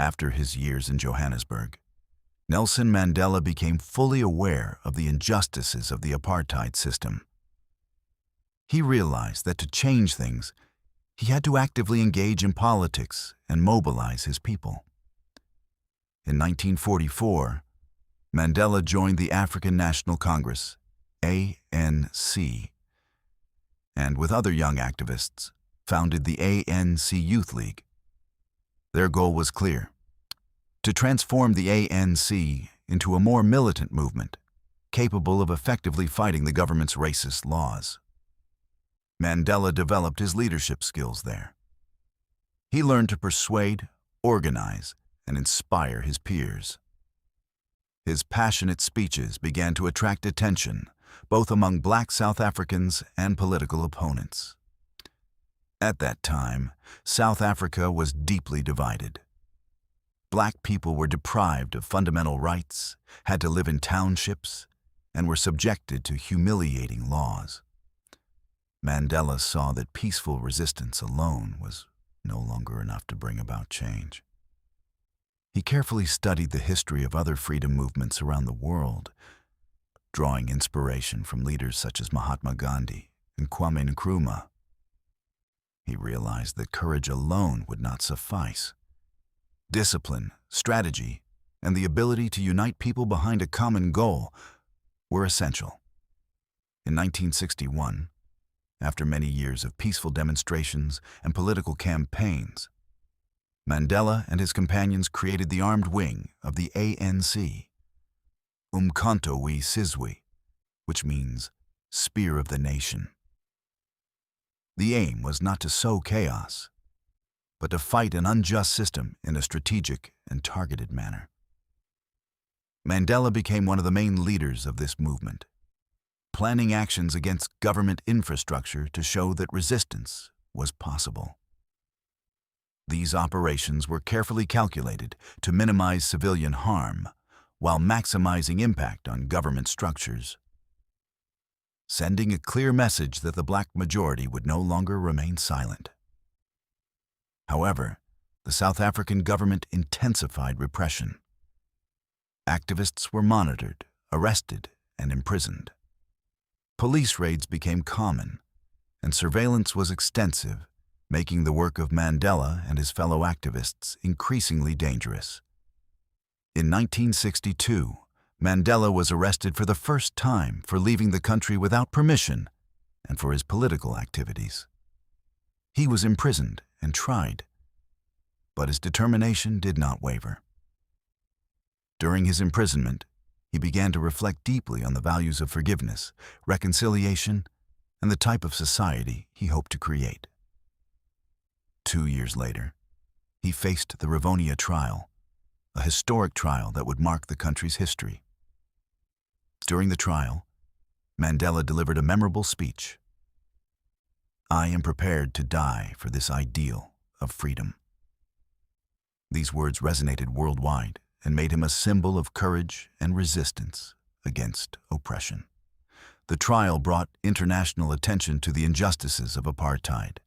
After his years in Johannesburg, Nelson Mandela became fully aware of the injustices of the apartheid system. He realized that to change things, he had to actively engage in politics and mobilize his people. In 1944, Mandela joined the African National Congress, ANC, and with other young activists, founded the ANC Youth League. Their goal was clear: to transform the ANC into a more militant movement, capable of effectively fighting the government's racist laws. Mandela developed his leadership skills there. He learned to persuade, organize, and inspire his peers. His passionate speeches began to attract attention, both among Black South Africans and political opponents. At that time, South Africa was deeply divided. Black people were deprived of fundamental rights, had to live in townships, and were subjected to humiliating laws. Mandela saw that peaceful resistance alone was no longer enough to bring about change. He carefully studied the history of other freedom movements around the world, drawing inspiration from leaders such as Mahatma Gandhi and Kwame Nkrumah. He realized that courage alone would not suffice. Discipline, strategy, and the ability to unite people behind a common goal were essential. In 1961, after many years of peaceful demonstrations and political campaigns, Mandela and his companions created the armed wing of the ANC, Umkhonto we Sizwe, which means Spear of the Nation. The aim was not to sow chaos, but to fight an unjust system in a strategic and targeted manner. Mandela became one of the main leaders of this movement, planning actions against government infrastructure to show that resistance was possible. These operations were carefully calculated to minimize civilian harm while maximizing impact on government structures, sending a clear message that the Black majority would no longer remain silent. However, the South African government intensified repression. Activists were monitored, arrested, and imprisoned. Police raids became common, and surveillance was extensive, making the work of Mandela and his fellow activists increasingly dangerous. In 1962, Mandela was arrested for the first time for leaving the country without permission and for his political activities. He was imprisoned and tried, but his determination did not waver. During his imprisonment, he began to reflect deeply on the values of forgiveness, reconciliation, and the type of society he hoped to create. 2 years later, he faced the Rivonia trial, a historic trial that would mark the country's history. During the trial, Mandela delivered a memorable speech. "I am prepared to die for this ideal of freedom." These words resonated worldwide and made him a symbol of courage and resistance against oppression. The trial brought international attention to the injustices of apartheid,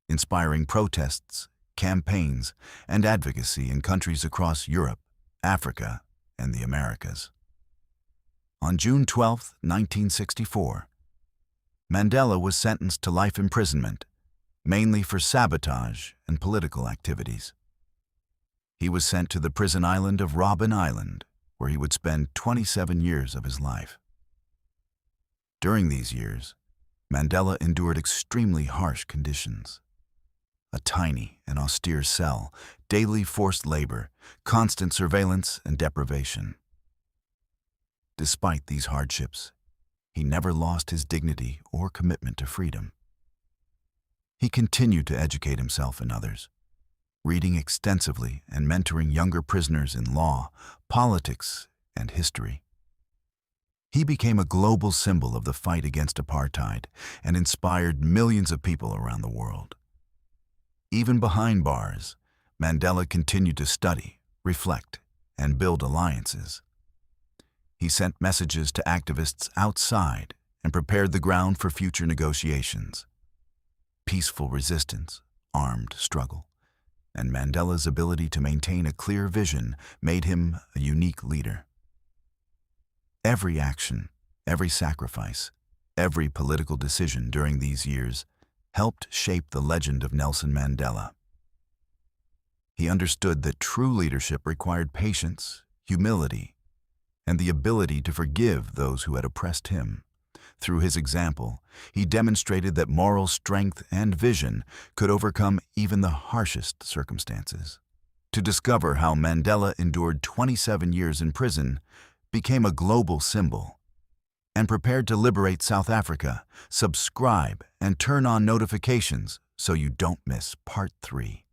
inspiring protests, campaigns, and advocacy in countries across Europe, Africa, and the Americas. On June 12, 1964, Mandela was sentenced to life imprisonment, mainly for sabotage and political activities. He was sent to the prison island of Robben Island, where he would spend 27 years of his life. During these years, Mandela endured extremely harsh conditions. A tiny and austere cell, daily forced labor, constant surveillance, and deprivation. Despite these hardships, he never lost his dignity or commitment to freedom. He continued to educate himself and others, reading extensively and mentoring younger prisoners in law, politics, and history. He became a global symbol of the fight against apartheid and inspired millions of people around the world. Even behind bars, Mandela continued to study, reflect, and build alliances. He sent messages to activists outside and prepared the ground for future negotiations. Peaceful resistance, armed struggle, and Mandela's ability to maintain a clear vision made him a unique leader. Every action, every sacrifice, every political decision during these years helped shape the legend of Nelson Mandela. He understood that true leadership required patience, humility, and the ability to forgive those who had oppressed him. Through his example, he demonstrated that moral strength and vision could overcome even the harshest circumstances. To discover how Mandela endured 27 years in prison, became a global symbol, and prepared to liberate South Africa, subscribe and turn on notifications so you don't miss Part 3.